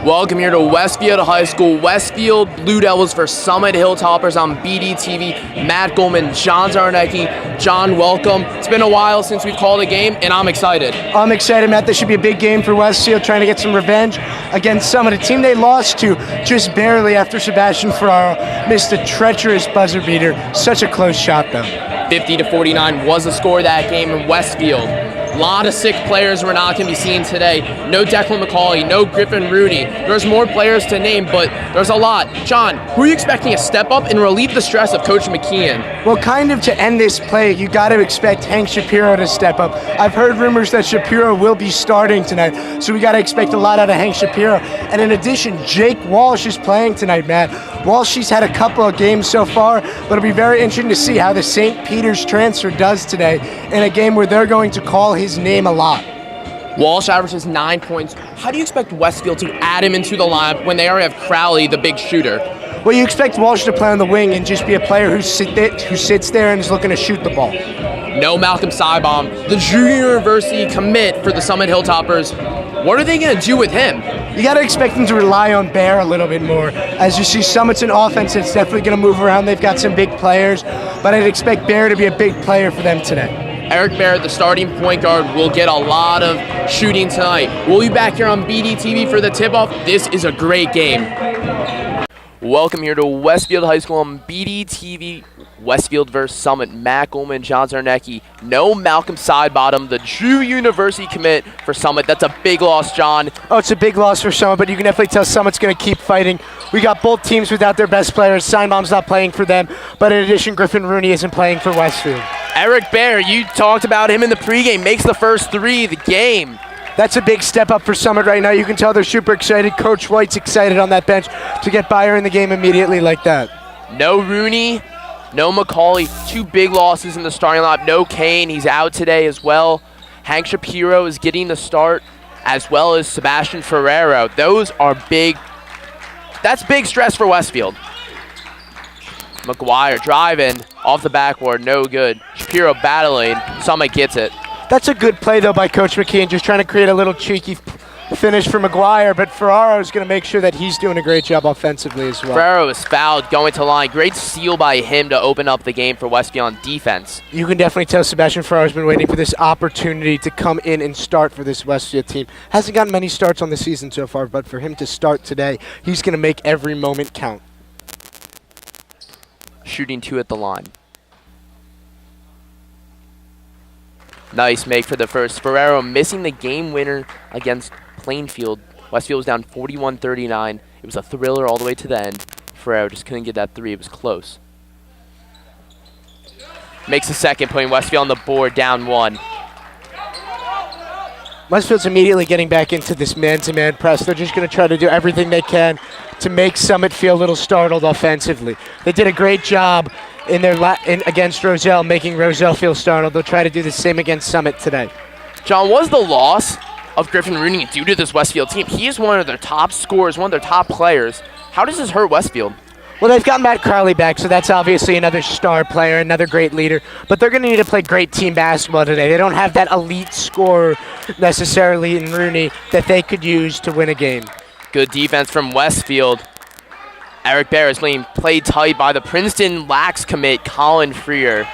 Welcome here to Westfield High School. Westfield Blue Devils versus Summit Hilltoppers on BDTV. Matt Goldman, John Czarnecki. John, welcome. It's been a while since we've called a game, and I'm excited. I'm excited, Matt. This should be a big game for Westfield, trying to get some revenge against Summit, a team they lost to just barely after Sebastian Ferraro missed a treacherous buzzer beater. Such a close shot, though. 50-49 was the score of that game in Westfield. A lot of sick players we're not going to be seeing today. No Declan McCauley, no Griffin Rooney. There's more players to name, but there's a lot. John, who are you expecting to step up and relieve the stress of Coach McKeon? Well, kind of to end this play, you got to expect Hank Shapiro to step up. I've heard rumors that Shapiro will be starting tonight, so we got to expect a lot out of Hank Shapiro. And in addition, Jake Walsh is playing tonight, Matt. Walsh, he's had a couple of games so far, but it'll be very interesting to see how the St. Peter's transfer does today in a game where they're going to call his name a lot. Walsh averages 9 points. How do you expect Westfield to add him into the lineup when they already have Crowley, the big shooter? Well, you expect Walsh to play on the wing and just be a player who sits there and is looking to shoot the ball. No Malcolm Seibom, the junior university commit for the Summit Hilltoppers. What are they going to do with him? You got to expect them to rely on Bear a little bit more. As you see, Summit's an offense that's definitely going to move around. They've got some big players, but I'd expect Bear to be a big player for them today. Eric Bear, the starting point guard, will get a lot of shooting tonight. We'll be back here on BDTV for the tip-off. This is a great game. Welcome here to Westfield High School on BDTV. Westfield versus Summit. Matt Goldman, John Czarnecki. No Malcolm Sidebottom, the true university commit for Summit. That's a big loss, John. Oh, it's a big loss for Summit, but you can definitely tell Summit's going to keep fighting. We got both teams without their best players. Sidebottom's not playing for them, but in addition, Griffin Rooney isn't playing for Westfield. Eric Bear, you talked about him in the pregame, makes the first three of the game. That's a big step up for Summit right now. You can tell they're super excited. Coach White's excited on that bench to get Byer in the game immediately like that. No Rooney, no McCauley. Two big losses in the starting lineup. No Kane, he's out today as well. Hank Shapiro is getting the start, as well as Sebastian Ferraro. Those are big. That's big stress for Westfield. McGuire driving off the backboard, no good. Shapiro battling, Summit gets it. That's a good play, though, by Coach McKeon, just trying to create a little cheeky finish for McGuire, but Ferraro is going to make sure that he's doing a great job offensively as well. Ferraro is fouled, going to line. Great steal by him to open up the game for Westfield on defense. You can definitely tell Sebastian Ferraro's been waiting for this opportunity to come in and start for this Westfield team. Hasn't gotten many starts on the season so far, but for him to start today, he's going to make every moment count. Shooting two at the line. Nice make for the first. Ferraro missing the game winner against Plainfield. Westfield was down 41-39. It was a thriller all the way to the end. Ferraro just couldn't get that three. It was close. Makes a second, putting Westfield on the board, down one. Westfield's immediately getting back into this man-to-man press. They're just going to try to do everything they can to make Summit feel a little startled offensively. They did a great job in their against Roselle, making Roselle feel startled. They'll try to do the same against Summit today. John, was the loss of Griffin Rooney due to this Westfield team? He is one of their top scorers, one of their top players. How does this hurt Westfield? Well, they've got Matt Crowley back, so that's obviously another star player, another great leader. But they're going to need to play great team basketball today. They don't have that elite scorer necessarily in Rooney that they could use to win a game. Good defense from Westfield. Eric Bear is being played tight by the Princeton lax commit, Colin Freer.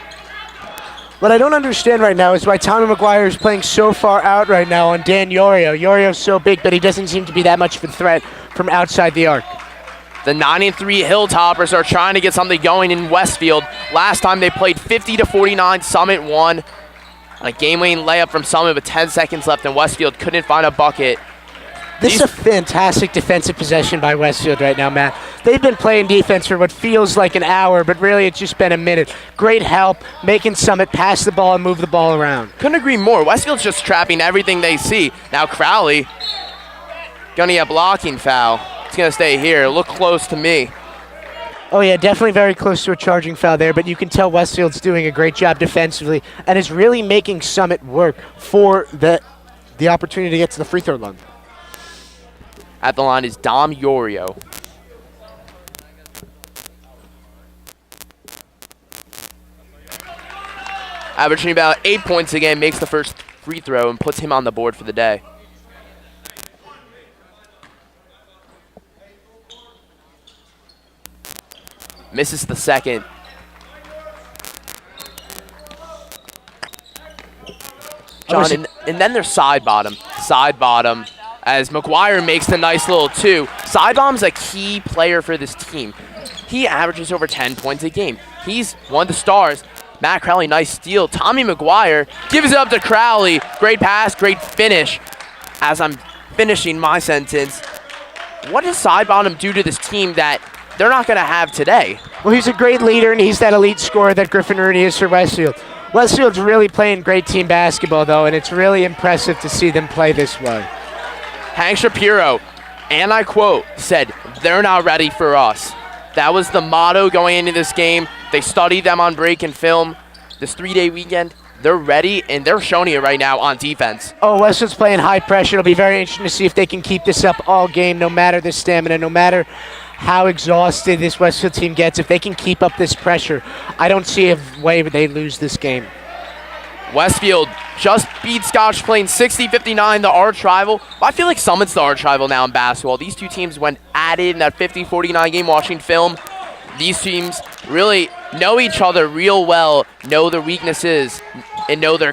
What I don't understand right now is why Tommy McGuire is playing so far out right now on Dan Yorio. Yorio's so big, but he doesn't seem to be that much of a threat from outside the arc. The 9-3 Hilltoppers are trying to get something going in Westfield. Last time they played 50-49, Summit won. A game-winning layup from Summit with 10 seconds left, and Westfield couldn't find a bucket. This is a fantastic defensive possession by Westfield right now, Matt. They've been playing defense for what feels like an hour, but really it's just been a minute. Great help, making Summit pass the ball and move the ball around. Couldn't agree more. Westfield's just trapping everything they see. Now Crowley, gonna get a blocking foul. It's gonna stay here. Look close to me. Oh yeah, definitely very close to a charging foul there, but you can tell Westfield's doing a great job defensively and is really making Summit work for the opportunity to get to the free throw line. At the line is Dom Yorio. Averaging about 8 points a game, makes the first free throw and puts him on the board for the day. Misses the second. John, and then there's side bottom. Side bottom as McGuire makes the nice little 2. Side bomb's a key player for this team. He averages over 10 points a game. He's one of the stars. Matt Crowley, nice steal. Tommy McGuire gives it up to Crowley. Great pass, great finish. As I'm finishing my sentence, what does side bottom do to this team that they're not going to have today? Well, he's a great leader, and he's that elite scorer that Griffin Rooney is for Westfield. Westfield's really playing great team basketball, though, and it's really impressive to see them play this way. Hank Shapiro, and I quote, said, "They're not ready for us." That was the motto going into this game. They studied them on break and film. This 3-day weekend, they're ready, and they're showing it right now on defense. Oh, Westfield's playing high pressure. It'll be very interesting to see if they can keep this up all game, no matter the stamina, no matter how exhausted this Westfield team gets. If they can keep up this pressure, I don't see a way they lose this game. Westfield just beat Scotch Plain 60-59, the arch rival. I feel like Summit's the arch rival now in basketball. These two teams went at it in that 50-49 game watching film. These teams really know each other real well, know their weaknesses, and know their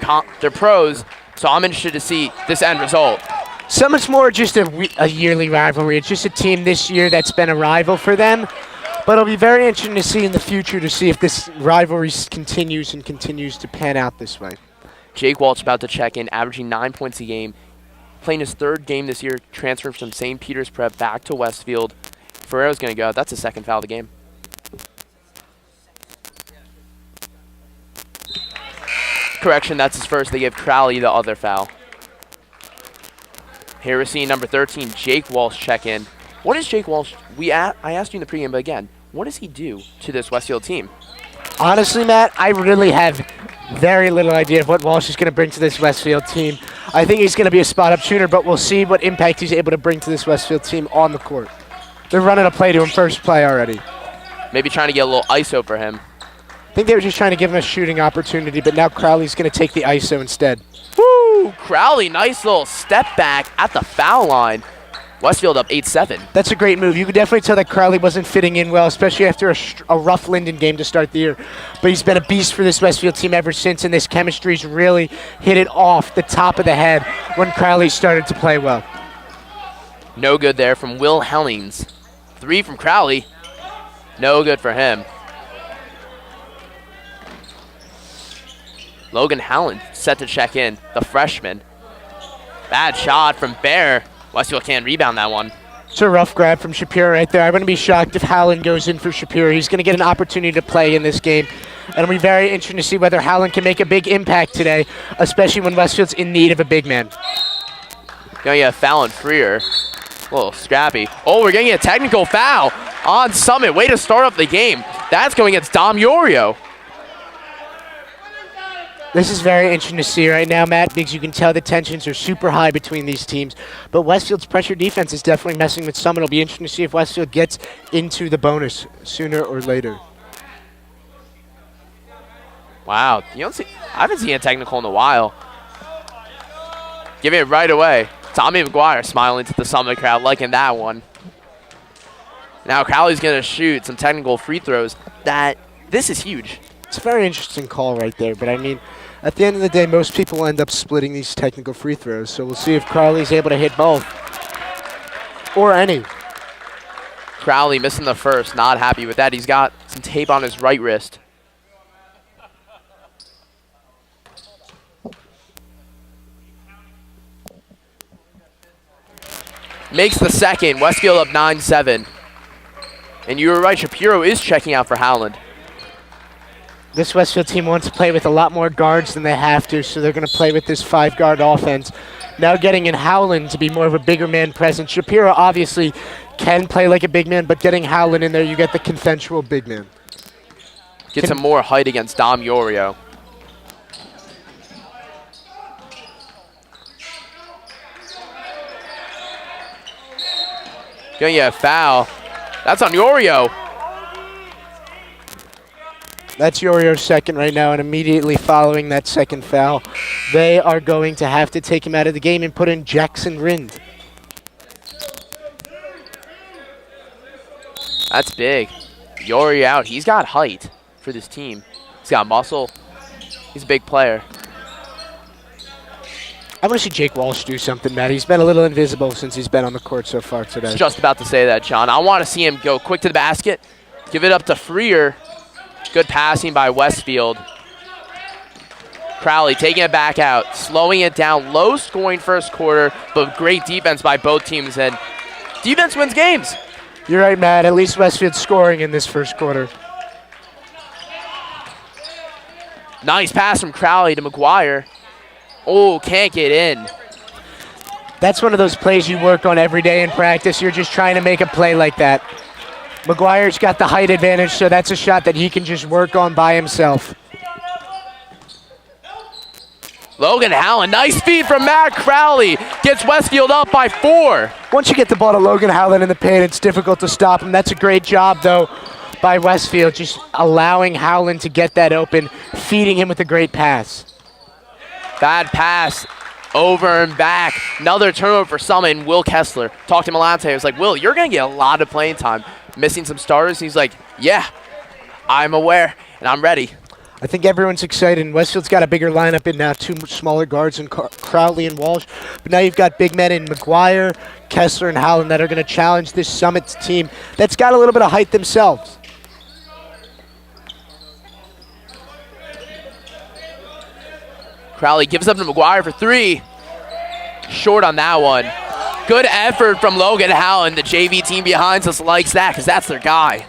pros. So I'm interested to see this end result. Summit's more just a yearly rivalry. It's just a team this year that's been a rival for them. But it'll be very interesting to see in the future to see if this rivalry continues to pan out this way. Jake Walsh about to check in, averaging 9 points a game. Playing his third game this year, transferred from St. Peter's Prep back to Westfield. Ferrero's going to go. That's the second foul of the game. Correction, that's his first. They give Crowley the other foul. Here we're seeing number 13, Jake Walsh, check in. What is Jake Walsh? I asked you in the pregame, but again, what does he do to this Westfield team? Honestly, Matt, I really have very little idea of what Walsh is going to bring to this Westfield team. I think he's going to be a spot-up shooter, but we'll see what impact he's able to bring to this Westfield team on the court. They're running a play to him first play already. Maybe trying to get a little ISO for him. I think they were just trying to give him a shooting opportunity, but now Crowley's going to take the ISO instead. Woo! Crowley, nice little step back at the foul line. Westfield up 8-7. That's a great move. You could definitely tell that Crowley wasn't fitting in well, especially after a rough Linden game to start the year. But he's been a beast for this Westfield team ever since, and this chemistry's really hit it off the top of the head when Crowley started to play well. No good there from Will Hellings. 3 from Crowley. No good for him. Logan Howland set to check in, the freshman. Bad shot from Bear. Westfield can't rebound that one. It's a rough grab from Shapiro right there. I wouldn't be shocked if Howland goes in for Shapiro. He's going to get an opportunity to play in this game. And it'll be very interesting to see whether Howland can make a big impact today, especially when Westfield's in need of a big man. Going to get a foul on Freer. A little scrappy. Oh, we're getting a technical foul on Summit. Way to start up the game. That's going against Dom Yorio. This is very interesting to see right now, Matt, because you can tell the tensions are super high between these teams. But Westfield's pressure defense is definitely messing with Summit. It'll be interesting to see if Westfield gets into the bonus sooner or later. Wow. I haven't seen a technical in a while. Giving it right away. Tommy McGuire smiling to the Summit crowd, liking that one. Now Crowley's going to shoot some technical free throws. This is huge. It's a very interesting call right there, but I mean, at the end of the day, most people end up splitting these technical free throws, so we'll see if Crowley's able to hit both. Or any. Crowley missing the first, not happy with that. He's got some tape on his right wrist. Makes the second. Westfield up 9-7. And you were right, Shapiro is checking out for Howland. This Westfield team wants to play with a lot more guards than they have to, so they're going to play with this 5-guard offense. Now getting in Howland to be more of a bigger man presence. Shapiro obviously can play like a big man, but getting Howland in there, you get the consensual big man. Get some more height against Dom Yorio. Gonna get a foul. That's on Yorio. That's Yorio's second right now, and immediately following that second foul, they are going to have to take him out of the game and put in Jackson Rind. That's big. Yori out. He's got height for this team. He's got muscle. He's a big player. I want to see Jake Walsh do something, Matt. He's been a little invisible since he's been on the court so far today. Just about to say that, John. I want to see him go quick to the basket, give it up to Freer. Good passing by Westfield. Crowley taking it back out, slowing it down. Low scoring first quarter, but great defense by both teams. And defense wins games. You're right, Matt. At least Westfield's scoring in this first quarter. Nice pass from Crowley to McGuire. Oh, can't get in. That's one of those plays you work on every day in practice. You're just trying to make a play like that. McGuire's got the height advantage, so that's a shot that he can just work on by himself. Logan Howland, nice feed from Matt Crowley. Gets Westfield up by 4. Once you get the ball to Logan Howland in the paint, it's difficult to stop him. That's a great job, though, by Westfield, just allowing Howland to get that open, feeding him with a great pass. Bad pass, over and back. Another turnover for Summit, and Will Kessler. Talked to Malante. He was like, Will, you're going to get a lot of playing time. Missing some starters. And he's like, yeah, I'm aware, and I'm ready. I think everyone's excited. Westfield's got a bigger lineup in now, 2 smaller guards in Crowley and Walsh. But now you've got big men in McGuire, Kessler, and Howland that are going to challenge this Summit team that's got a little bit of height themselves. Crowley gives up to McGuire for 3. Short on that one. Good effort from Logan Howland. The JV team behind us likes that because that's their guy.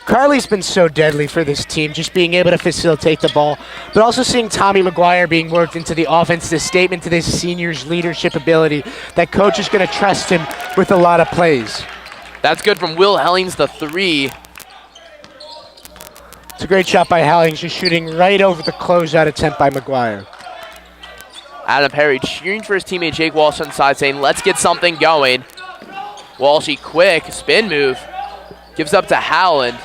Crowley's been so deadly for this team, just being able to facilitate the ball, but also seeing Tommy McGuire being worked into the offense, the statement to this senior's leadership ability, that coach is going to trust him with a lot of plays. That's good from Will Hellings, the 3. It's a great shot by Hellings, just shooting right over the closeout attempt by McGuire. Adam Perry cheering for his teammate Jake Walsh on the side, saying, let's get something going. Walshy quick, spin move. Gives up to Howland.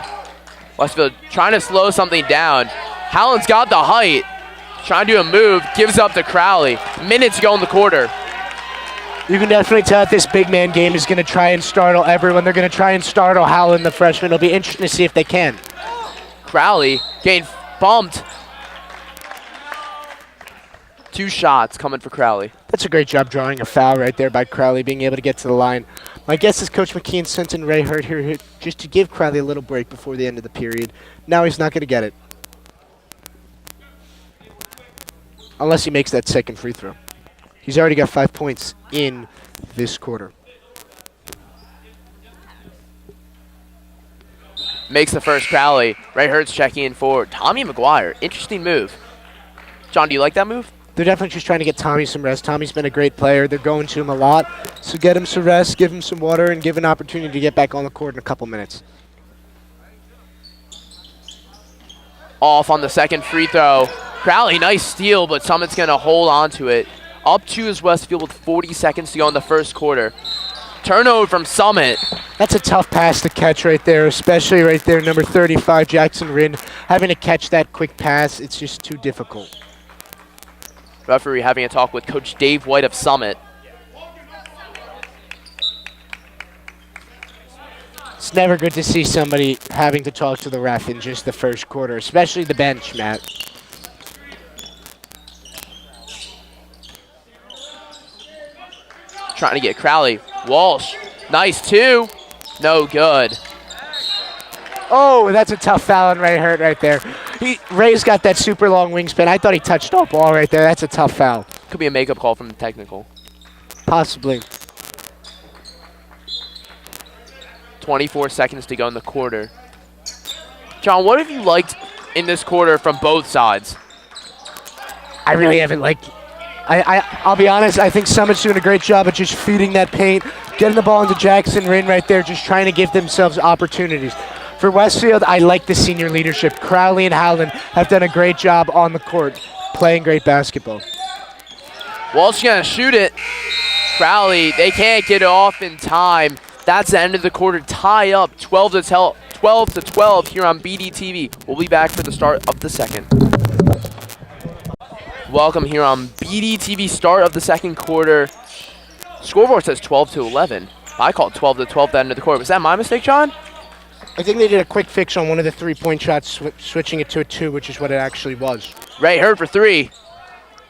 Westfield trying to slow something down. Howland's got the height. Trying to do a move. Gives up to Crowley. Minutes to go in the quarter. You can definitely tell that this big man game is going to try and startle everyone. They're going to try and startle Howland, the freshman. It'll be interesting to see if they can. Crowley getting bumped. 2 shots coming for Crowley. That's a great job drawing a foul right there by Crowley, being able to get to the line. My guess is Coach McKeon sent in Ray Hurt here just to give Crowley a little break before the end of the period. Now he's not going to get it. Unless he makes that second free throw. He's already got 5 points in this quarter. Makes the first Crowley. Ray Hurt's checking in for Tommy McGuire. Interesting move. John, do you like that move? They're definitely just trying to get Tommy some rest. Tommy's been a great player. They're going to him a lot. So get him some rest, give him some water, and give an opportunity to get back on the court in a couple minutes. Off on the second free throw. Crowley, nice steal, but Summit's going to hold on to it. Up 2 is Westfield with 40 seconds to go in the first quarter. Turnover from Summit. That's a tough pass to catch right there, especially right there, number 35, Jackson Rinn. Having to catch that quick pass, it's just too difficult. Referee having a talk with Coach Dave White of Summit. It's never good to see somebody having to talk to the ref in just the first quarter, especially the bench, Matt. Trying to get Crowley. Walsh, nice 2. No good. Oh, that's a tough foul on Ray Hurt right there. Ray's got that super long wingspan. I thought he touched all ball right there. That's a tough foul. Could be a makeup call from the technical. Possibly. 24 seconds to go in the quarter. John, what have you liked in this quarter from both sides? I really haven't liked... I'll be honest, I think Summit's doing a great job of just feeding that paint, getting the ball into Jackson Rinn right there, just trying to give themselves opportunities. For Westfield, I like the senior leadership. Crowley and Howland have done a great job on the court, playing great basketball. Walsh gonna shoot it. Crowley, they can't get it off in time. That's the end of the quarter. Tie up 12 to 12 here on BDTV. We'll be back for the start of the second. Welcome here on BDTV, start of the second quarter. Scoreboard says 12 to 11. I called 12 to 12 at the end of the quarter. Was that my mistake, John? I think they did a quick fix on one of the three-point shots, switching it to a 2, which is what it actually was. Ray Hurd for 3.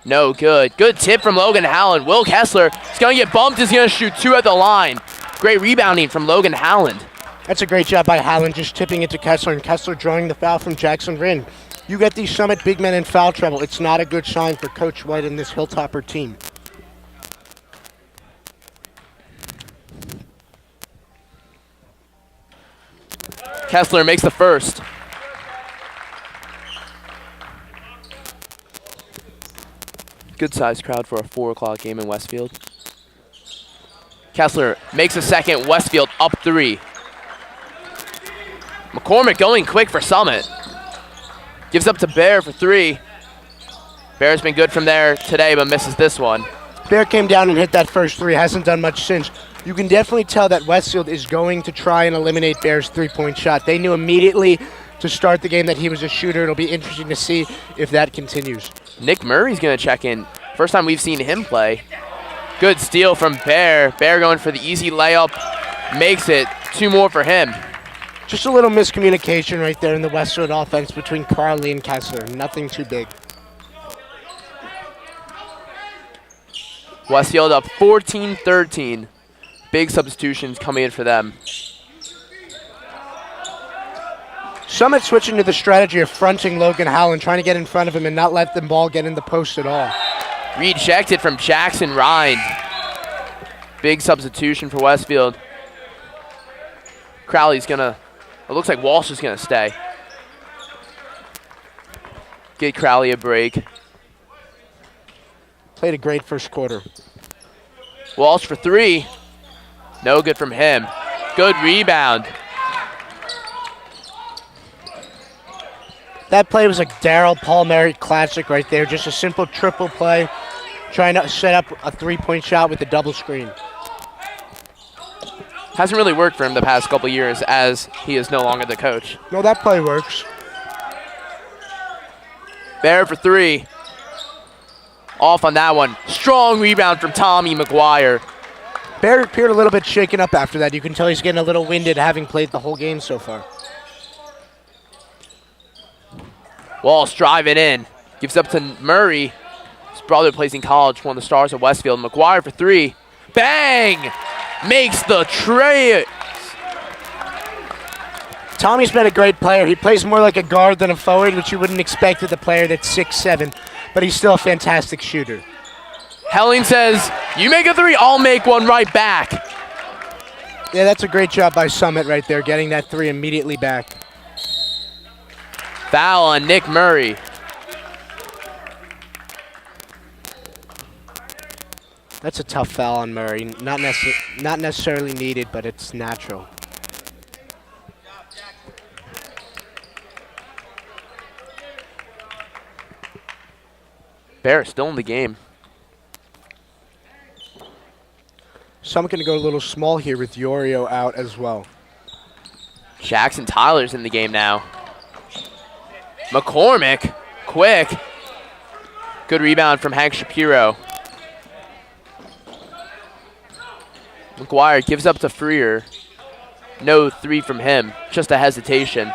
No good. Good tip from Logan Howland. Will Kessler is going to get bumped. He's going to shoot 2 at the line. Great rebounding from Logan Howland. That's a great job by Howland, just tipping it to Kessler, and Kessler drawing the foul from Jackson Rinn. You get these Summit big men in foul trouble. It's not a good sign for Coach White and this Hilltopper team. Kessler makes the first. Good sized crowd for a 4 o'clock game in Westfield. Kessler makes a second. Westfield up 3. McCormick going quick for Summit. Gives up to Bear for 3. Bear's been good from there today, but misses this one. Bear came down and hit that first 3. Hasn't done much since. You can definitely tell that Westfield is going to try and eliminate Bear's three-point shot. They knew immediately to start the game that he was a shooter. It'll be interesting to see if that continues. Nick Murray's going to check in. First time we've seen him play. Good steal from Bear. Bear going for the easy layup. Makes it 2 more for him. Just a little miscommunication right there in the Westfield offense between Carly and Kessler. Nothing too big. Westfield up 14-13. Big substitutions coming in for them. Summit switching to the strategy of fronting Logan Howland, trying to get in front of him and not let the ball get in the post at all. Rejected from Jackson Rind. Big substitution for Westfield. Crowley's gonna, it looks like Walsh is gonna stay. Get Crowley a break. Played a great first quarter. Walsh for 3. No good from him. Good rebound. That play was a Darryl Palmieri classic right there. Just a simple triple play, trying to set up a three-point shot with a double screen. Hasn't really worked for him the past couple years as he is no longer the coach. No, that play works. Bear for 3. Off on that one. Strong rebound from Tommy McGuire. Bear appeared a little bit shaken up after that. You can tell he's getting a little winded, having played the whole game so far. Walsh driving in. Gives up to Murray. His brother plays in college, one of the stars of Westfield. McGuire for 3. Bang! Makes the tray. Tommy's been a great player. He plays more like a guard than a forward, which you wouldn't expect with a player that's 6'7", but he's still a fantastic shooter. Helling says, you make a 3, I'll make one right back. Yeah, that's a great job by Summit right there, getting that 3 immediately back. Foul on Nick Murray. That's a tough foul on Murray. Not necessarily needed, but it's natural. Bear still in the game. So I'm going to go a little small here with Yorio out as well. Jackson Tyler's in the game now. McCormick, quick. Good rebound from Hank Shapiro. McGuire gives up to Freer. No 3 from him, just a hesitation.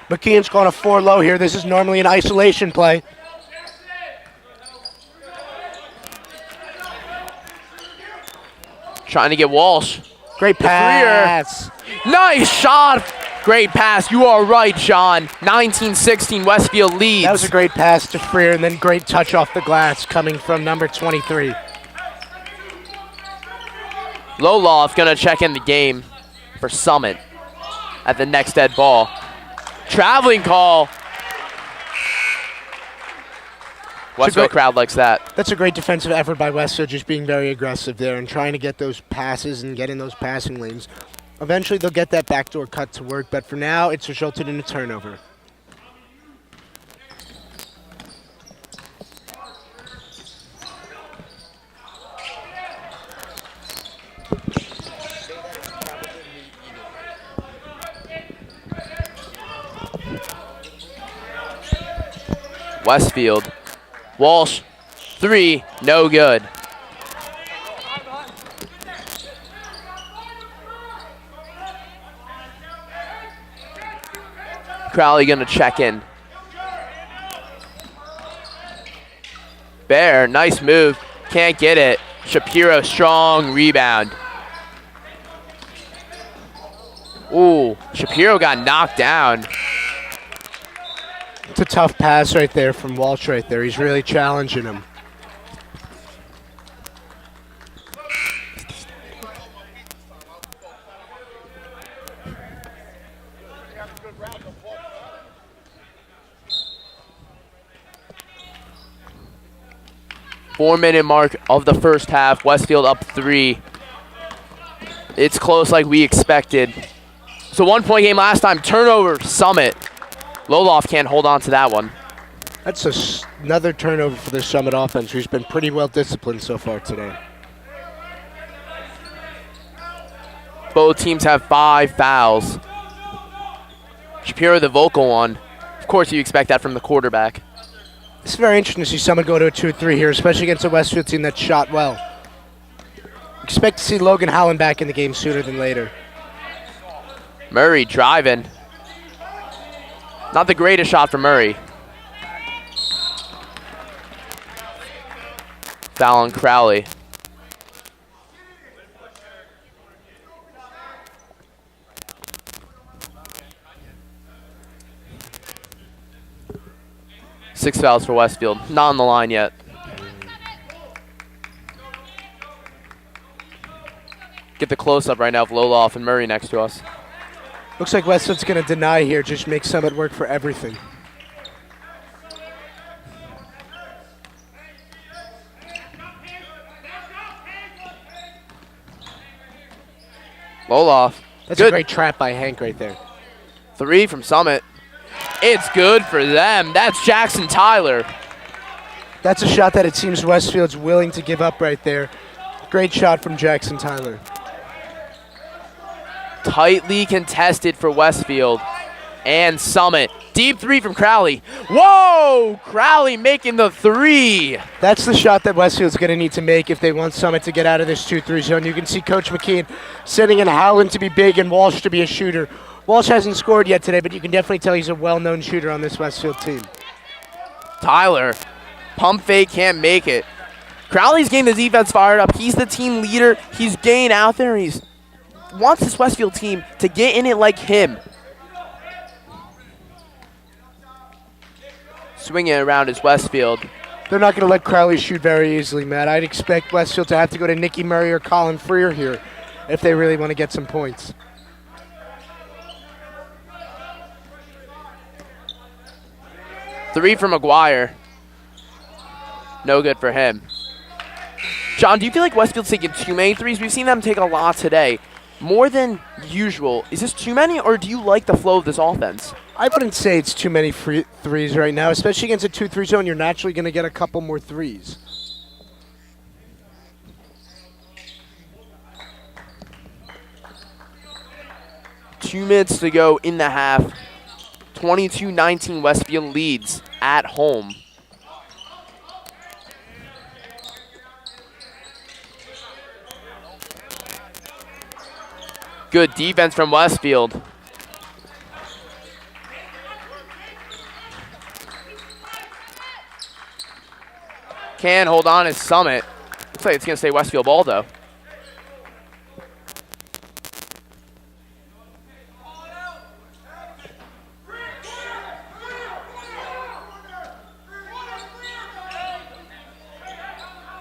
McKeon's going to 4 low here. This is normally an isolation play. Trying to get Walsh. Great pass. Nice shot. Great pass. You are right, John. 19-16, Westfield leads. That was a great pass to Freer, and then great touch off the glass coming from number 23. Loloff going to check in the game for Summit at the next dead ball. Traveling call. Westfield crowd likes that. That's a great defensive effort by Westfield, just being very aggressive there and trying to get those passes and get in those passing lanes. Eventually, they'll get that backdoor cut to work, but for now, it's resulted in a turnover. Westfield. Walsh, 3, no good. Crowley going to check in. Bear, nice move. Can't get it. Shapiro, strong rebound. Ooh, Shapiro got knocked down. It's a tough pass right there from Walsh right there. He's really challenging him. Four-minute mark of the first half. Westfield up 3. It's close like we expected. It's a one-point game last time. Turnover, Summit. Loloff can't hold on to that one. That's another turnover for the Summit offense, who's been pretty well disciplined so far today. Both teams have 5 fouls. Shapiro, the vocal one. Of course, you expect that from the quarterback. It's very interesting to see Summit go to a 2-3 here, especially against a Westfield team that shot well. Expect to see Logan Howland back in the game sooner than later. Murray driving. Not the greatest shot for Murray. Foul on Crowley. Six fouls for Westfield. Not on the line yet. Get the close-up right now of Loloff and Murray next to us. Looks like Westfield's going to deny here, just make Summit work for everything. Loloff. That's good. A great trap by Hank right there. 3 from Summit. It's good for them. That's Jackson Tyler. That's a shot that it seems Westfield's willing to give up right there. Great shot from Jackson Tyler. Tightly contested for Westfield and Summit. Deep 3 from Crowley. Whoa! Crowley making the 3. That's the shot that Westfield's going to need to make if they want Summit to get out of this 2-3 zone. You can see Coach McKean sending in Howland to be big and Walsh to be a shooter. Walsh hasn't scored yet today, but you can definitely tell he's a well-known shooter on this Westfield team. Tyler, pump fake, can't make it. Crowley's getting the defense fired up. He's the team leader. He's getting out there. He wants this Westfield team to get in it like him. Swinging it around is Westfield. They're not going to let Crowley shoot very easily, Matt. I'd expect Westfield to have to go to Nicky Murray or Colin Freer here if they really want to get some points. Three from McGuire. No good for him. John, do you feel like Westfield's taking too many threes? We've seen them take a lot today. More than usual. Is this too many, or do you like the flow of this offense? I wouldn't say it's too many threes right now, especially against a 2-3 zone. You're naturally going to get a couple more threes. Two minutes to go in the half. 22-19 Westfield leads at home. Good defense from Westfield. Can hold on as Summit. Looks like it's going to stay Westfield ball, though.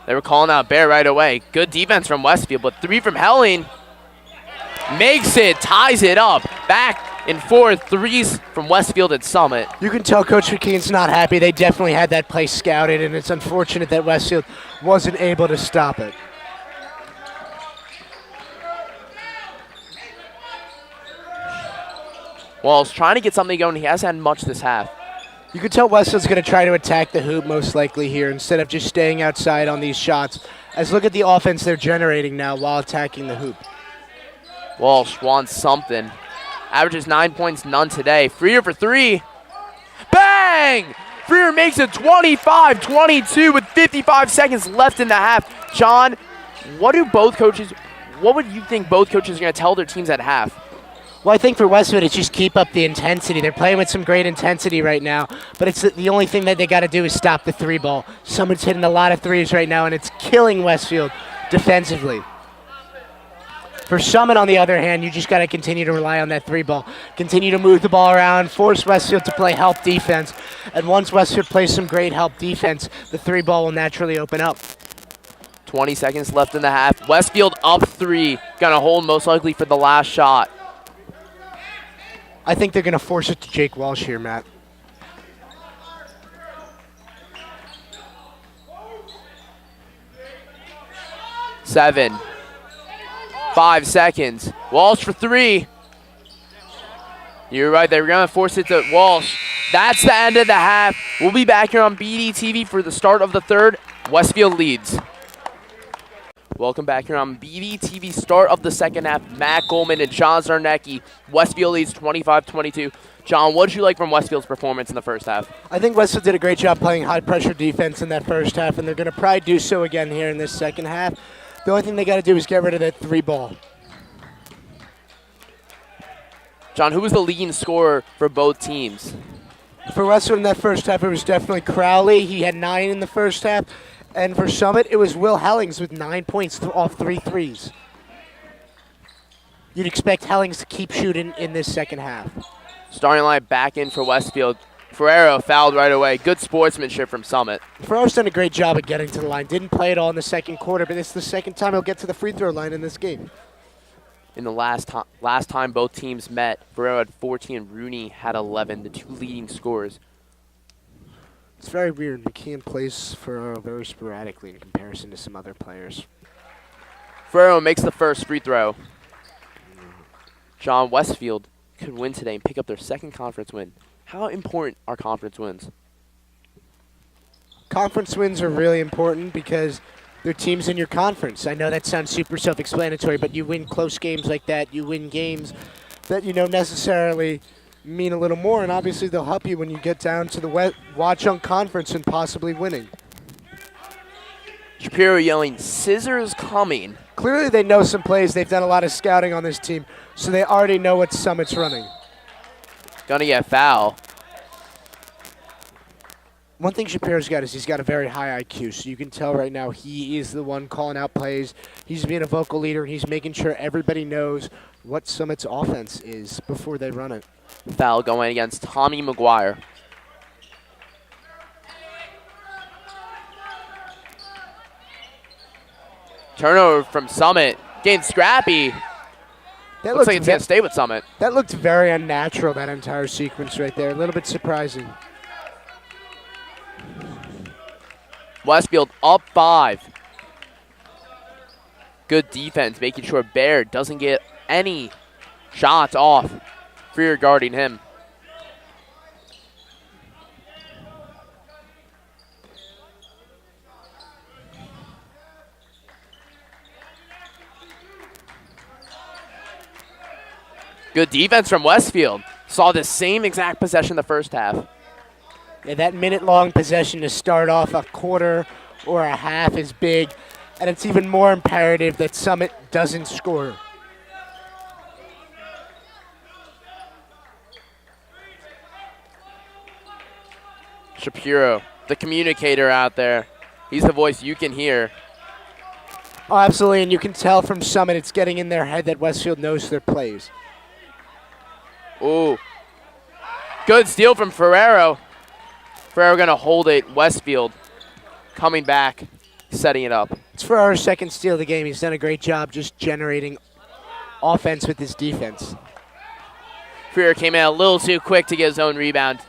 They were calling out Bear right away. Good defense from Westfield, but 3 from Helling. Makes it, ties it up. Back and forth, threes from Westfield and Summit. You can tell Coach McKean's not happy. They definitely had that play scouted, and it's unfortunate that Westfield wasn't able to stop it. Walls trying to get something going. He hasn't had much this half. You can tell Westfield's going to try to attack the hoop most likely here instead of just staying outside on these shots. As look at the offense they're generating now while attacking the hoop. Walsh wants something. Averages 9 points, none today. Freer for 3. Bang! Freer makes it 25-22 with 55 seconds left in the half. John, what would you think both coaches are going to tell their teams at half? Well, I think for Westfield, it's just keep up the intensity. They're playing with some great intensity right now, but it's the only thing that they got to do is stop the three ball. Summit's hitting a lot of threes right now, and it's killing Westfield defensively. For Summit, on the other hand, you just got to continue to rely on that three ball. Continue to move the ball around, force Westfield to play help defense, and once Westfield plays some great help defense, the three ball will naturally open up. 20 seconds left in the half. Westfield up 3. Gonna hold most likely for the last shot. I think they're going to force it to Jake Walsh here, Matt. Seven. 5 seconds. Walsh for 3. You're right, they were going to force it to Walsh. That's the end of the half. We'll be back here on BDTV for the start of the third. Westfield leads. Welcome back here on BDTV, start of the second half. Matt Goldman and John Czarnecki. Westfield leads 25-22. John, what did you like from Westfield's performance in the first half? I think Westfield did a great job playing high-pressure defense in that first half, and they're going to probably do so again here in this second half. The only thing they got to do is get rid of that three ball. John, who was the leading scorer for both teams? For Westfield in that first half, it was definitely Crowley. He had 9 in the first half. And for Summit, it was Will Hellings with 9 points off 3 threes. You'd expect Hellings to keep shooting in this second half. Starting line back in for Westfield. Ferrero fouled right away. Good sportsmanship from Summit. Ferrero's done a great job at getting to the line. Didn't play it all in the second quarter, but it's the second time he'll get to the free throw line in this game. In the last time both teams met, Ferrero had 14, Rooney had 11, the two leading scorers. It's very weird. McKeon plays Ferrero very sporadically in comparison to some other players. Ferrero makes the first free throw. John, Westfield could win today and pick up their second conference win. How important are conference wins? Conference wins are really important because they're teams in your conference. I know that sounds super self-explanatory, but you win close games like that. You win games that you don't necessarily mean a little more, and obviously they'll help you when you get down to the Watchung Conference and possibly winning. Shapiro yelling, "Scissors coming." Clearly they know some plays. They've done a lot of scouting on this team, so they already know what Summit's running. Gonna get foul. One thing Shapiro's got is he's got a very high IQ, so you can tell right now he is the one calling out plays. He's being a vocal leader, and he's making sure everybody knows what Summit's offense is before they run it. Foul going against Tommy McGuire. Turnover from Summit. Getting scrappy. That Looks like it's going to stay with Summit. That looked very unnatural, that entire sequence right there. A little bit surprising. Westfield up 5. Good defense, making sure Baird doesn't get any shots off. Freer guarding him. Good defense from Westfield. Saw the same exact possession the first half. Yeah, that minute-long possession to start off a quarter or a half is big, and it's even more imperative that Summit doesn't score. Shapiro, the communicator out there. He's the voice you can hear. Oh, absolutely, and you can tell from Summit it's getting in their head that Westfield knows their plays. Ooh. Good steal from Ferrero. Ferrero going to hold it. Westfield coming back, setting it up. It's Ferrero's second steal of the game. He's done a great job just generating offense with his defense. Ferrero came in a little too quick to get his own rebound.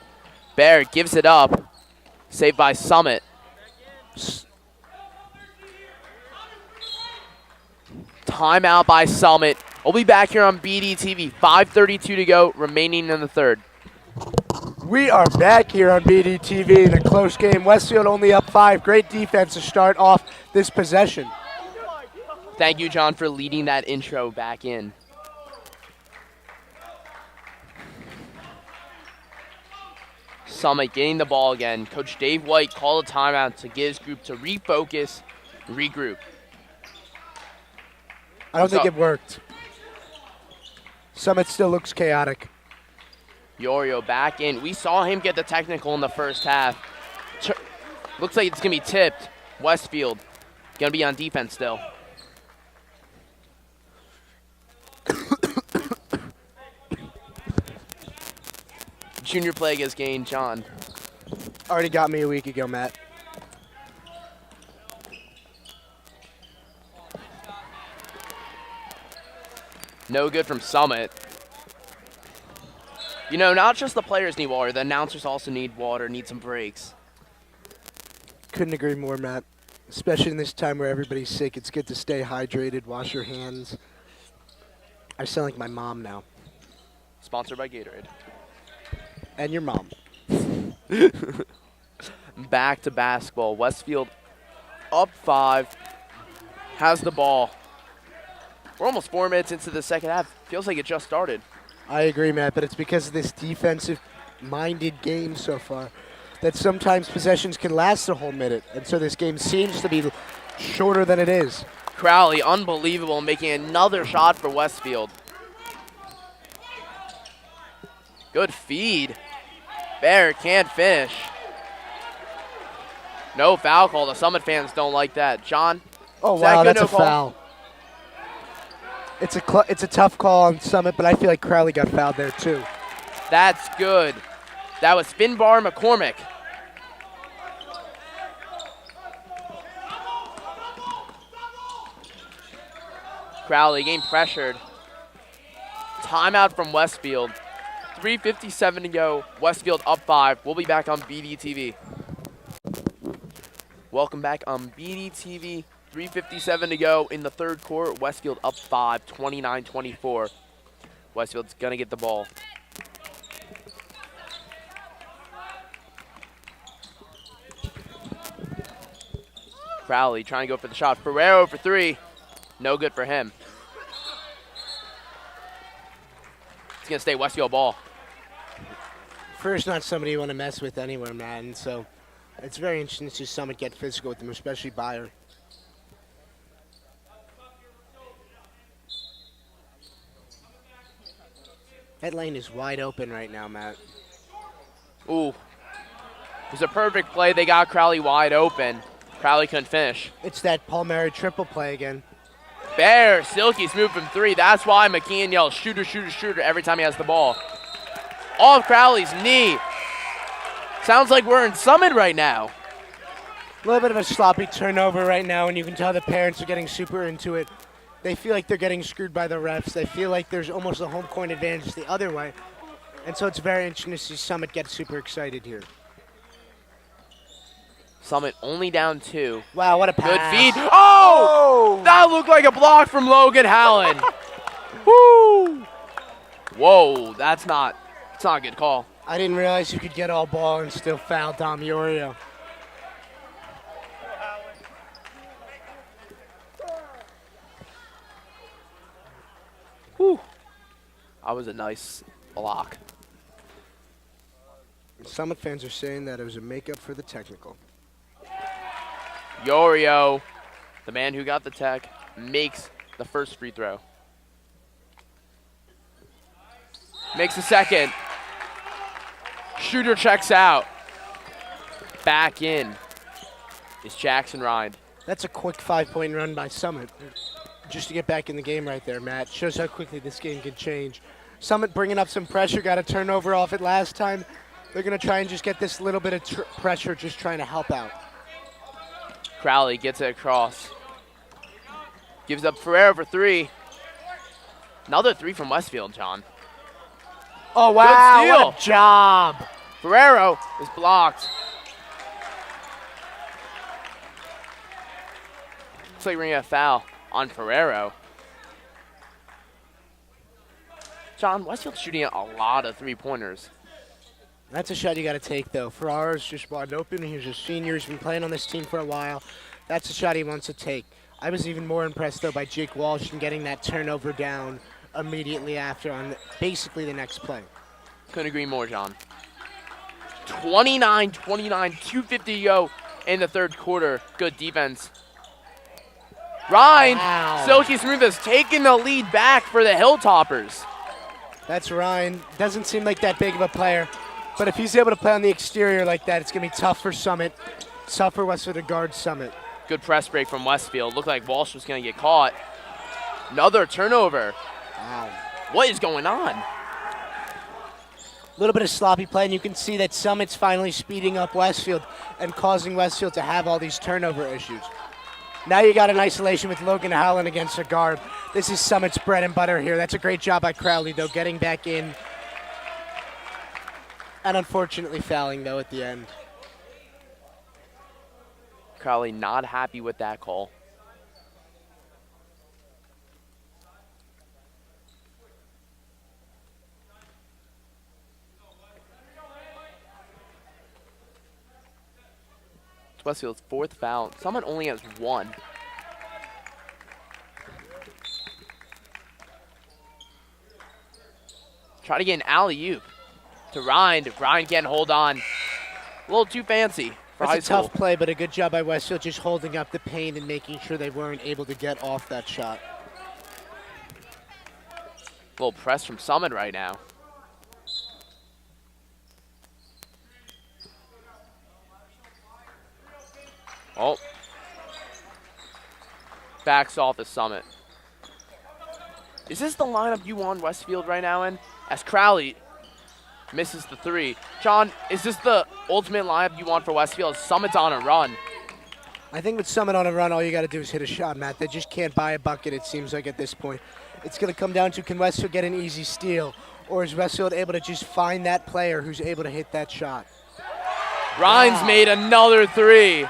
Baird gives it up. Saved by Summit. Timeout by Summit. We'll be back here on BDTV. 5:32 to go, remaining in the third. We are back here on BDTV in a close game. Westfield only up 5. Great defense to start off this possession. Thank you, John, for leading that intro back in. Summit getting the ball again. Coach Dave White called a timeout to get his group to refocus, regroup. I don't think it worked. Summit still looks chaotic. Yorio back in. We saw him get the technical in the first half. Looks like it's going to be tipped. Westfield going to be on defense still. Junior play against Gain, John. Already got me a week ago, Matt. No good from Summit. You know, not just the players need water. The announcers also need water, need some breaks. Couldn't agree more, Matt. Especially in this time where everybody's sick. It's good to stay hydrated, wash your hands. I sound like my mom now. Sponsored by Gatorade. And your mom. Back to basketball. Westfield up 5. Has the ball. We're almost 4 minutes into the second half. Feels like it just started. I agree, Matt, but it's because of this defensive-minded game so far that sometimes possessions can last a whole minute, and so this game seems to be shorter than it is. Crowley, unbelievable, making another shot for Westfield. Good feed. Bear can't finish. No foul call. The Summit fans don't like that. John? Oh, wow, that's a foul. It's a tough call on Summit, but I feel like Crowley got fouled there too. That's good. That was Finbar McCormick. Crowley getting pressured. Timeout from Westfield. 3:57 to go. Westfield up 5. We'll be back on BDTV. Welcome back on BDTV. 3:57 to go in the third quarter. Westfield up 5, 29-24. Westfield's going to get the ball. Crowley trying to go for the shot. Ferrero for 3. No good for him. It's going to stay Westfield ball. Ferrer's not somebody you want to mess with anywhere, man. So it's very interesting to see Summit get physical with him, especially Bayer. That lane is wide open right now, Matt. Ooh. It was a perfect play. They got Crowley wide open. Crowley couldn't finish. It's that Palmieri triple play again. Bear, Silky's moved from 3. That's why McKeon yells, shooter, shooter, shooter every time he has the ball. Off Crowley's knee. Sounds like we're in Summit right now. A little bit of a sloppy turnover right now, and you can tell the parents are getting super into it. They feel like they're getting screwed by the refs. They feel like there's almost a home court advantage the other way. And so it's very interesting to see Summit get super excited here. Summit only down 2. Wow, what a pass. Good feed. Oh! That looked like a block from Logan Hallen. Woo! Whoa, that's not a good call. I didn't realize you could get all ball and still foul Dom Yorio. Whew. That was a nice block. Summit fans are saying that it was a makeup for the technical. Yorio, the man who got the tech, makes the first free throw. Makes the second. Shooter checks out. Back in is Jackson Rind. That's a quick 5-point run by Summit. Just to get back in the game right there, Matt. Shows how quickly this game can change. Summit bringing up some pressure. Got a turnover off it last time. They're going to try and just get this little bit of pressure, just trying to help out. Crowley gets it across. Gives up Ferreira for 3. Another 3 from Westfield, John. Oh, wow. Good steal. What a job. Ferrero is blocked. Looks like we're going to get a foul on Ferrero. John, Westfield's shooting a lot of 3-pointers. That's a shot you got to take, though. Ferraro's just wide open. He's a senior. He's been playing on this team for a while. That's a shot he wants to take. I was even more impressed, though, by Jake Walsh and getting that turnover down immediately after on basically the next play. Couldn't agree more, John. 29-29, 2:50 to go in the third quarter. Good defense. Ryan, Wow. Silky Smooth has taken the lead back for the Hilltoppers. That's Ryan. Doesn't seem like that big of a player. But if he's able to play on the exterior like that, it's going to be tough for Summit. Tough for Westfield to guard Summit. Good press break from Westfield. Looked like Walsh was going to get caught. Another turnover. Wow. What is going on? A little bit of sloppy play, and you can see that Summit's finally speeding up Westfield and causing Westfield to have all these turnover issues. Now you got an isolation with Logan Howland against a guard. This is Summit's bread and butter here. That's a great job by Crowley, though, getting back in. And unfortunately fouling, though, at the end. Crowley not happy with that call. It's Westfield's fourth foul. Summit only has one. Try to get an alley-oop to Rind. Rind can't hold on. A little too fancy for high That's a school. tough play, but a good job by Westfield just holding up the paint and making sure they weren't able to get off that shot. A little press from Summit right now. Oh. Backs off the Summit. Is this the lineup you want Westfield right now in? As Crowley misses the three. John, is this the ultimate lineup you want for Westfield? Summit's on a run. I think with Summit on a run, all you got to do is hit a shot, Matt. They just can't buy a bucket, it seems like, at this point. It's going to come down to, can Westfield get an easy steal? Or is Westfield able to just find that player who's able to hit that shot? Rhines made another three.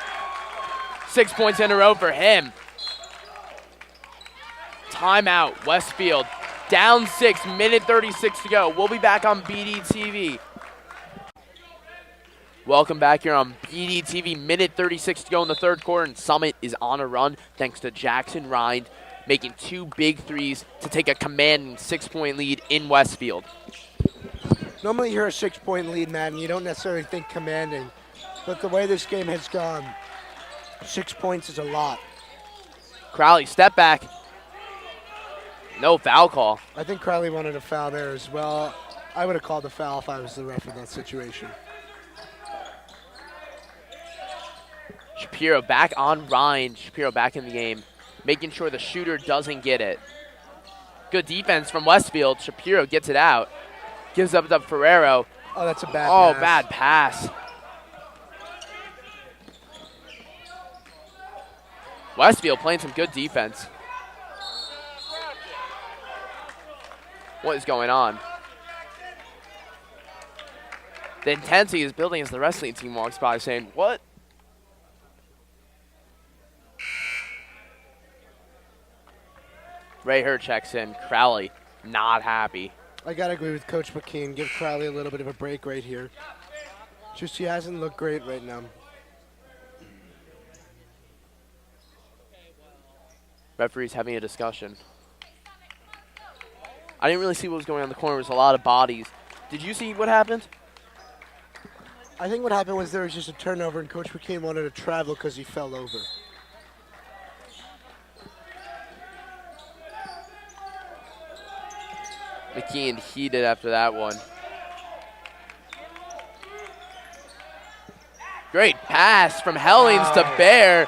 6 points in a row for him. Timeout, Westfield. Down 6, minute 36 to go. We'll be back on BDTV. Welcome back here on BDTV. Minute 36 to go in the third quarter, and Summit is on a run thanks to Jackson Rind making 2 big threes to take a commanding 6-point lead in Westfield. Normally you hear a 6-point lead, Matt, and you don't necessarily think commanding. But the way this game has gone, 6 points is a lot. Crowley, step back. No foul call. I think Crowley wanted a foul there as well. I would have called a foul if I was the ref in that situation. Shapiro back on Ryan. Shapiro back in the game, making sure the shooter doesn't get it. Good defense from Westfield. Shapiro gets it out. Gives up to Ferrero. Oh, that's a bad pass. Oh, bad pass. Westfield playing some good defense. What is going on? The intensity is building as the wrestling team walks by saying, what? Ray Hurt checks in. Crowley not happy. I got to agree with Coach McKean. Give Crowley a little bit of a break right here. Just he hasn't looked great right now. Referee's having a discussion. I didn't really see what was going on in the corner. There was a lot of bodies. Did you see what happened? I think what happened was there was just a turnover, and Coach McKean wanted to travel because he fell over. McKean heated after that one. Great pass from Hellings to Bear.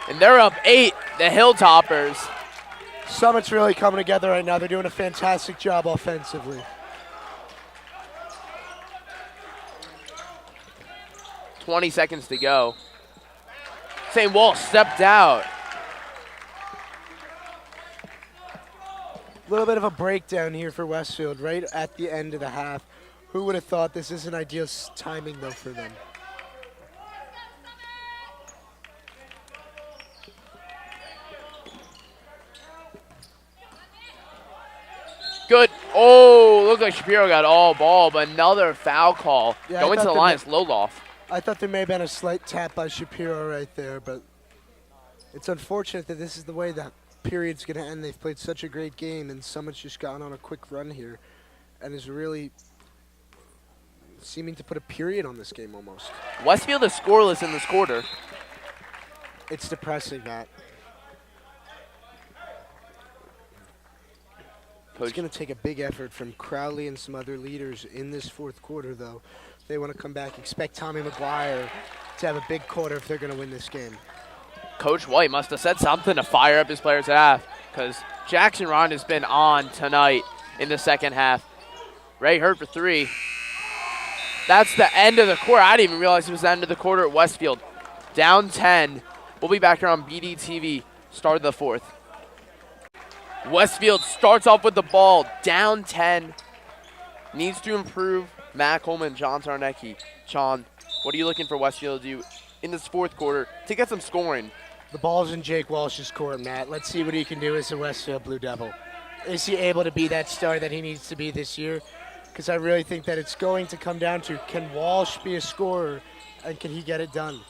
And they're up 8, the Hilltoppers. Summit's really coming together right now. They're doing a fantastic job offensively. 20 seconds to go. St. Walsh stepped out. A little bit of a breakdown here for Westfield right at the end of the half. Who would have thought this isn't ideal timing, though, for them? Good. Oh, looked like Shapiro got all ball, but another foul call. Yeah, Going to the line, it's Loloff. I thought there may have been a slight tap by Shapiro right there, but it's unfortunate that this is the way the period's going to end. They've played such a great game, and Summit's just gotten on a quick run here and is really seeming to put a period on this game almost. Westfield is scoreless in this quarter. It's depressing, Matt. It's going to take a big effort from Crowley and some other leaders in this fourth quarter, though. They want to come back. Expect Tommy McGuire to have a big quarter if they're going to win this game. Coach White must have said something to fire up his players at half, because Jackson Ron has been on tonight in the second half. Ray Hurt for 3. That's the end of the quarter. I didn't even realize it was the end of the quarter at Westfield. Down 10. We'll be back here on BDTV. Start of the fourth. Westfield starts off with the ball. Down 10. Needs to improve. Matt Coleman, John Czarnecki. Sean, what are you looking for Westfield to do in this fourth quarter to get some scoring? The ball's in Jake Walsh's court, Matt. Let's see what he can do as a Westfield Blue Devil. Is he able to be that star that he needs to be this year? Because I really think that it's going to come down to, can Walsh be a scorer, and can he get it done?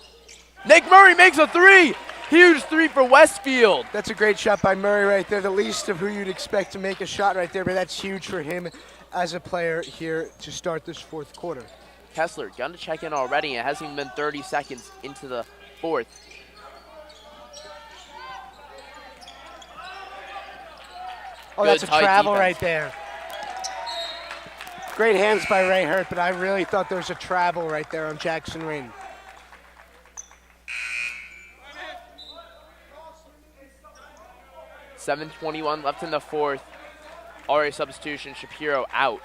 Nick Murray makes a 3. Huge 3 for Westfield. That's a great shot by Murray right there. The least of who you'd expect to make a shot right there, but that's huge for him as a player here to start this fourth quarter. Kessler got to check in already. It hasn't even been 30 seconds into the fourth. Oh, Good, that's a travel defense right there. Great hands by Ray Hurt, but I really thought there was a travel right there on Jackson Rain. .7:21 left in the fourth. Already substitution, Shapiro out.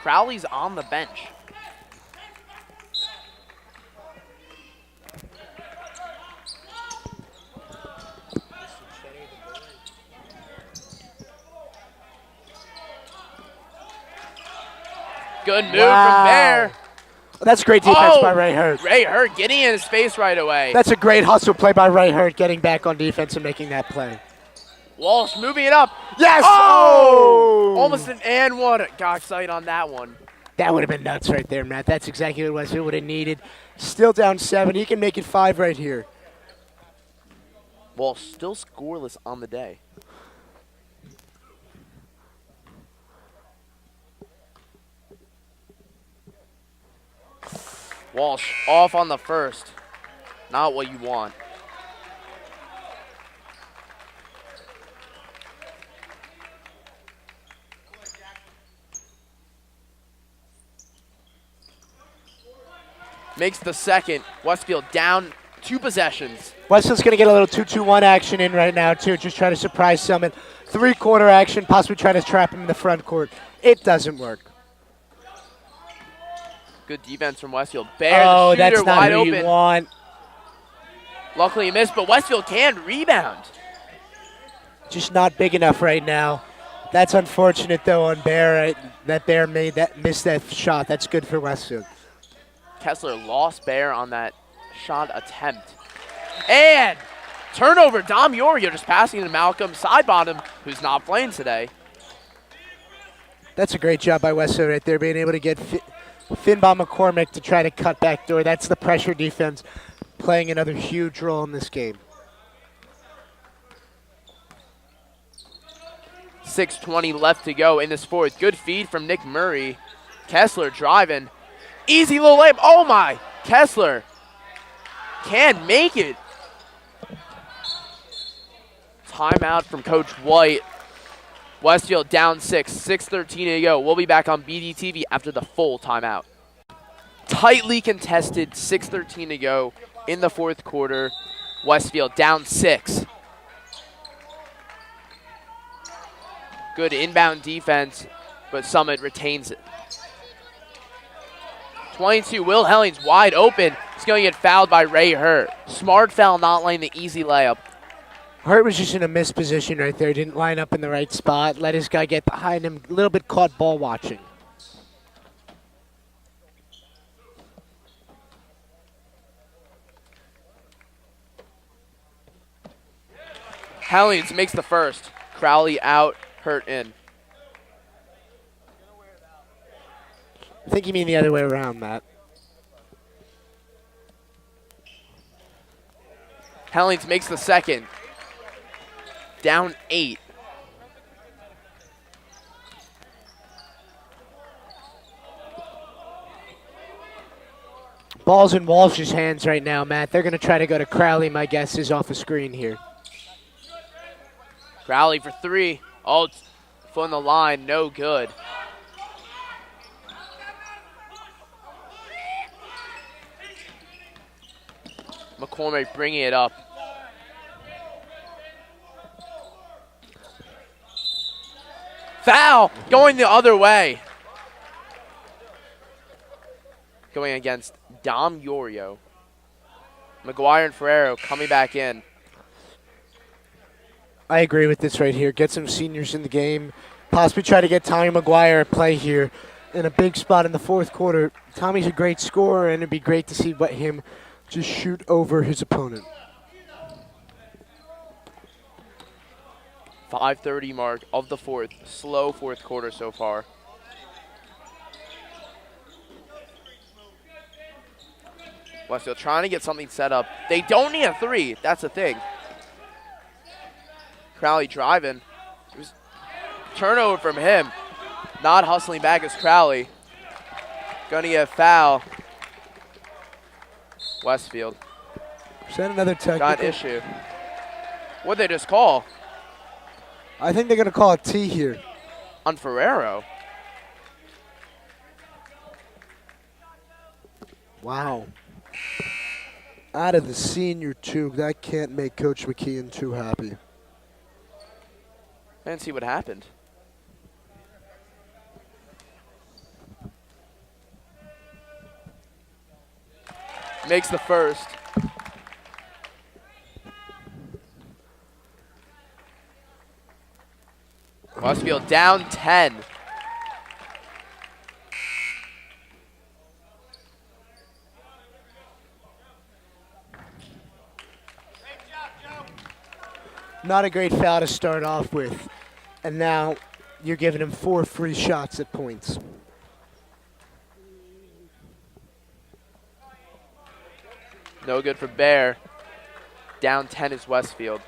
Crowley's on the bench. Good move from Bear. That's great defense by Ray Hurt. Ray Hurt getting in his face right away. That's a great hustle play by Ray Hurt, getting back on defense and making that play. Walsh moving it up. Yes! Oh! Almost an and one. Got sight on that one. That would have been nuts right there, Matt. That's exactly what Westfield would have needed. Still down 7. He can make it 5 right here. Walsh still scoreless on the day. Walsh off on the first. Not what you want. Makes the second. Westfield down 2 possessions. Westfield's going to get a little 2-2-1 action in right now, too. Just try to surprise Summit. 3-quarter action, possibly try to trap him in the front court. It doesn't work. Good defense from Westfield. Bear, the shooter, that's not wide who open. you want. Luckily he missed, but Westfield can rebound. Just not big enough right now. That's unfortunate, though, on Bear. That Bear missed that shot. That's good for Westfield. Kessler lost Bear on that shot attempt. And turnover. Dom Yorio just passing to Malcolm Sidebottom, who's not playing today. That's a great job by Westfield right there, being able to get Finbaugh McCormick to try to cut back door. That's the pressure defense playing another huge role in this game. 6:20 left to go in this fourth. Good feed from Nick Murray. Kessler driving. Easy little layup. Oh my! Kessler can make it. Timeout from Coach White. Westfield down 6. 6:13 to go. We'll be back on BDTV after the full timeout. Tightly contested. 6:13 to go in the fourth quarter. Westfield down 6. Good inbound defense, but Summit retains it. 22, Will Hellings wide open. He's going to get fouled by Ray Hurt. Smart foul, not letting the easy layup. Hurt was just in a missed position right there. Didn't line up in the right spot. Let his guy get behind him. A little bit caught ball watching. Hellings makes the first. Crowley out, Hurt in. I think you mean the other way around, Matt. Hellings makes the second. Down 8. Ball's in Walsh's hands right now, Matt. They're going to try to go to Crowley, my guess is off the screen here. Crowley for 3. Oh, Foot on the line, no good. McCormick bringing it up. Foul! Going the other way. Going against Dom Yorio. McGuire and Ferrero coming back in. I agree with this right here. Get some seniors in the game. Possibly try to get Tommy McGuire at play here in a big spot in the fourth quarter. Tommy's a great scorer, and it'd be great to see him just shoot over his opponent. 5:30 mark of the fourth. Slow fourth quarter so far. Westfield trying to get something set up. They don't need a three. That's the thing. Crowley driving. It was turnover from him. Not hustling back as Crowley. Gonna get a foul. Westfield. Is that another technical? Got an issue. What'd they just call? I think they're going to call a T here. On Ferrero. Wow. Out of the senior tube, that can't make Coach McKeon too happy. I didn't see what happened. Makes the first. Westfield down 10. Not a great foul to start off with. And now you're giving him 4 free shots at points. No good for Bear. Down 10 is Westfield.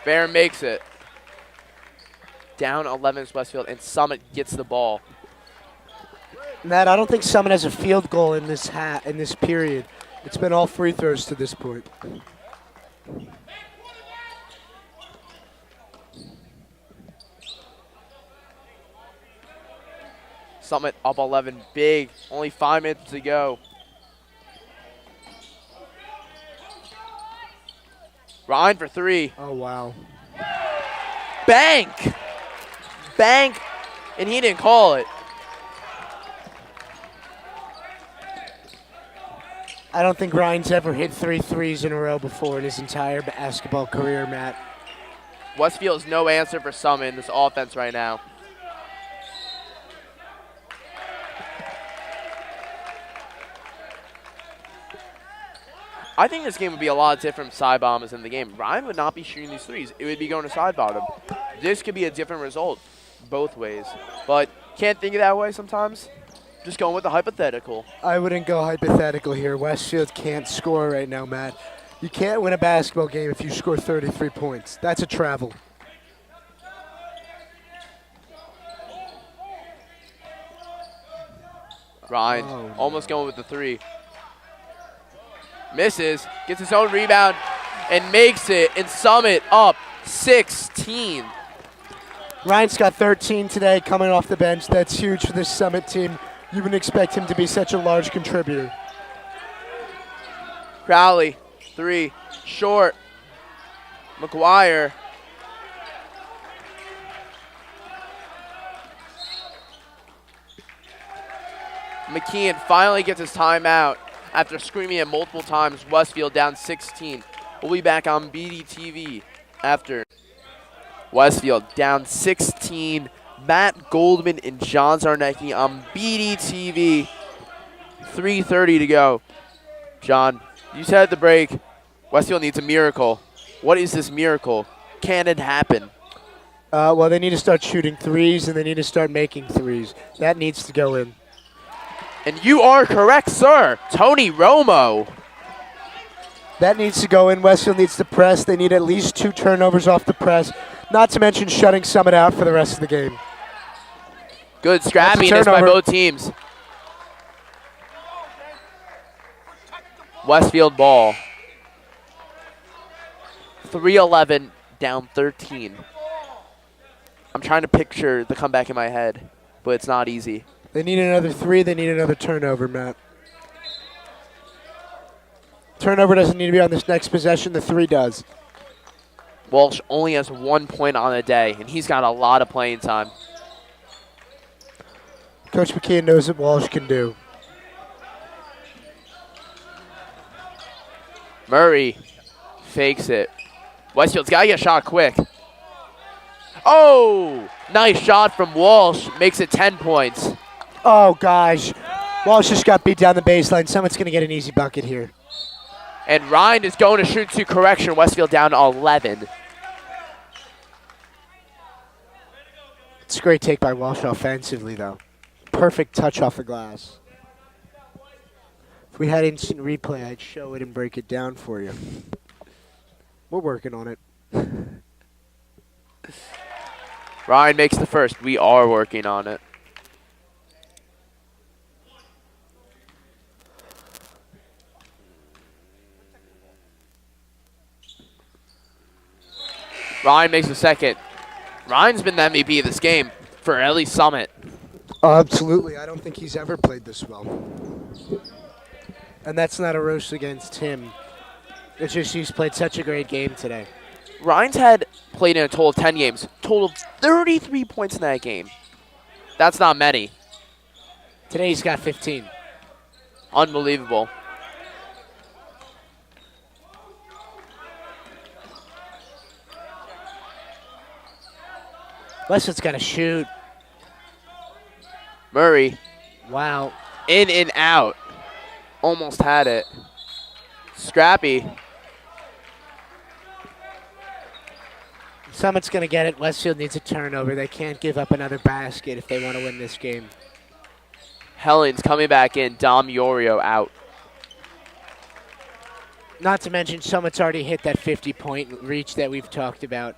Bear makes it. Down 11 is Westfield, and Summit gets the ball. Matt, I don't think Summit has a field goal in this period. It's been all free throws to this point. Summit up 11, big. Only 5 minutes to go. Ryan for 3. Oh, wow. Bank! Bank, and he didn't call it. I don't think Ryan's ever hit 3 threes in a row before in his entire basketball career, Matt. Westfield's no answer for Summit in this offense right now. I think this game would be a lot different if Cybom was in the game. Ryan would not be shooting these threes. It would be going to side bottom. This could be a different result both ways. But can't think of that way sometimes. Just going with the hypothetical. I wouldn't go hypothetical here. Westfield can't score right now, Matt. You can't win a basketball game if you score 33 points. That's a travel. Ryan almost going with the 3. Misses, gets his own rebound, and makes it. And Summit up 16. Ryan's got 13 today coming off the bench. That's huge for this Summit team. You wouldn't expect him to be such a large contributor. Crowley, 3, short. McGuire. McKeon finally gets his timeout after screaming it multiple times. Westfield down 16. We'll be back on BDTV after. Westfield down 16. Matt Goldman and John Czarnecki on BDTV. 3:30 to go. John, you said at the break, Westfield needs a miracle. What is this miracle? Can it happen? Well, they need to start shooting threes, and they need to start making threes. That needs to go in. And you are correct, sir. Tony Romo. That needs to go in. Westfield needs to press. They need at least 2 turnovers off the press, not to mention shutting Summit out for the rest of the game. Good scrappiness by both teams. Westfield ball. 3-11, down 13. I'm trying to picture the comeback in my head, but it's not easy. They need another 3. They need another turnover, Matt. Turnover doesn't need to be on this next possession. The 3 does. Walsh only has 1 point on the day, and he's got a lot of playing time. Coach McKeon knows what Walsh can do. Murray fakes it. Westfield's got to get a shot quick. Oh, nice shot from Walsh. Makes it 10 points. Oh, gosh. Walsh just got beat down the baseline. Someone's going to get an easy bucket here. And Ryan is going to shoot to correction. Westfield down to 11. It's a great take by Walsh offensively, though. Perfect touch off the glass. If we had instant replay, I'd show it and break it down for you. We're working on it. Ryan makes the first. We are working on it. Ryan makes the second. Ryan's been the MVP of this game for at least Summit. Absolutely. I don't think he's ever played this well. And that's not a roast against him. It's just he's played such a great game today. Ryan's had played in a total of 10 games. Total of 33 points in that game. That's not many. Today he's got 15. Unbelievable. Westwood's got to shoot. Murray. Wow. In and out. Almost had it. Scrappy. Summit's going to get it. Westfield needs a turnover. They can't give up another basket if they want to win this game. Hellings coming back in. Dom Yorio out. Not to mention Summit's already hit that 50-point reach that we've talked about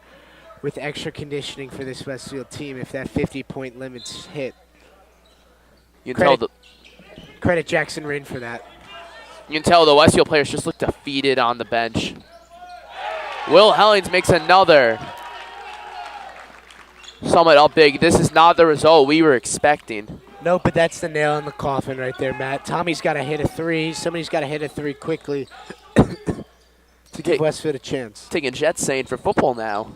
with extra conditioning for this Westfield team if that 50-point limit's hit. You can tell Credit Jackson Rinn for that. You can tell the Westfield players just look defeated on the bench. Will Hellings makes another. Summit up big. This is not the result we were expecting. No, but that's the nail in the coffin right there, Matt. Tommy's got to hit a 3. Somebody's got to hit a 3 quickly to give Westfield a chance. Taking Jets saying for football now.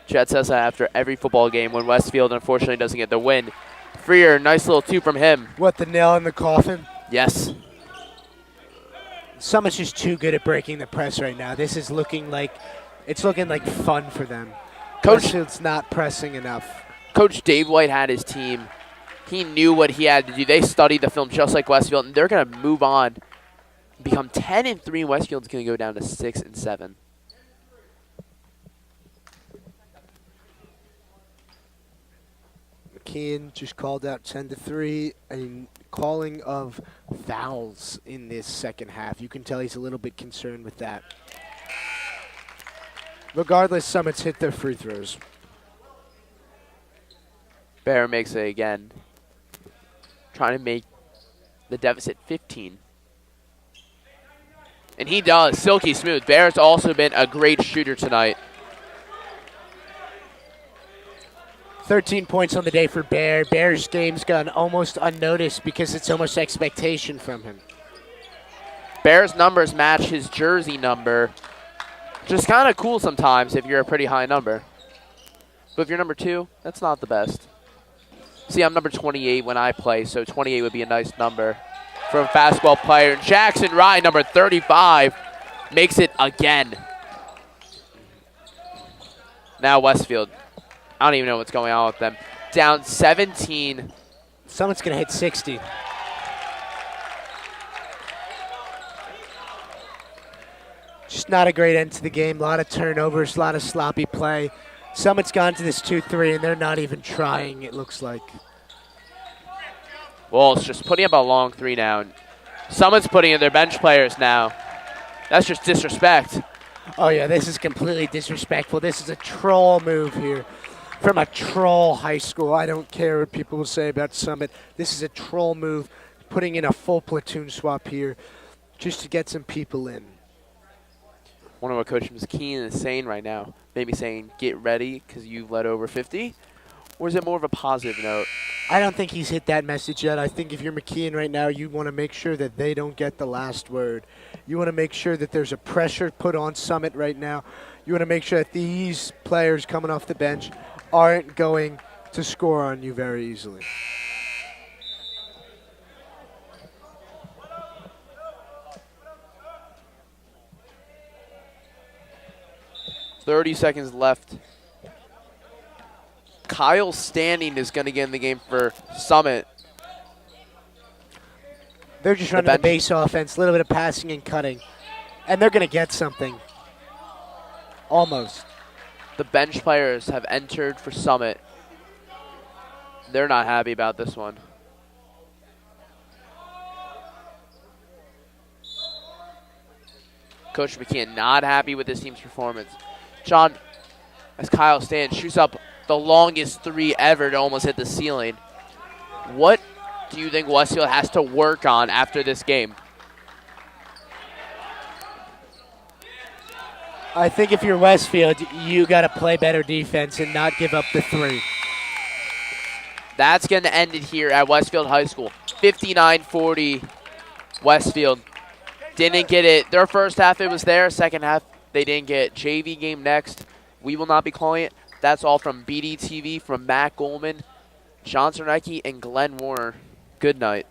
Jets says that after every football game when Westfield unfortunately doesn't get the win. Freer, nice little 2 from him. What, the nail in the coffin? Yes. Summit's just too good at breaking the press right now. This is looking like fun for them. Westfield's not pressing enough. Coach Dave White had his team. He knew what he had to do. They studied the film just like Westfield, and they're going to move on, become 10-3. Westfield's going to go down to 6-7. McKeon just called out 10-3, and calling of fouls in this second half. You can tell he's a little bit concerned with that. Regardless, Summit's hit their free throws. Bear makes it again. Trying to make the deficit 15. And he does. Silky smooth. Bear's also been a great shooter tonight. 13 points on the day for Bear. Bear's game's gone almost unnoticed because it's almost expectation from him. Bear's numbers match his jersey number. Just kind of cool sometimes if you're a pretty high number. But if you're number 2, that's not the best. See, I'm number 28 when I play, so 28 would be a nice number for a basketball player. Jackson Ryan, number 35, makes it again. Now Westfield. I don't even know what's going on with them. Down 17. Summit's going to hit 60. Just not a great end to the game. A lot of turnovers, a lot of sloppy play. Summit's gone to this 2-3, and they're not even trying, it looks like. Well, it's just putting up a long 3 now. Summit's putting in their bench players now. That's just disrespect. Oh, yeah, this is completely disrespectful. This is a troll move here from a troll high school. I don't care what people will say about Summit. This is a troll move, putting in a full platoon swap here just to get some people in. wonder what Coach McKeon is saying right now. Maybe saying, get ready because you've led over 50? Or is it more of a positive note? I don't think he's hit that message yet. I think if you're McKeon right now, you want to make sure that they don't get the last word. You want to make sure that there's a pressure put on Summit right now. You want to make sure that these players coming off the bench aren't going to score on you very easily. .30 seconds left. Kyle Standing is going to get in the game for Summit. They're just running the base offense, a little bit of passing and cutting. And they're going to get something. Almost. The bench players have entered for Summit. They're not happy about this one. Coach McKeon not happy with his team's performance. John, as Kyle Stan shoots up the longest three ever to almost hit the ceiling. What do you think Westfield has to work on after this game? I think if you're Westfield, you got to play better defense and not give up the three. That's going to end it here at Westfield High School. 59-40 Westfield. Didn't get it. Their first half, it was there. Second half, they didn't get it. JV game next. We will not be calling it. That's all from BDTV, from Matt Goldman, John Czarnecki, and Glenn Warner. Good night.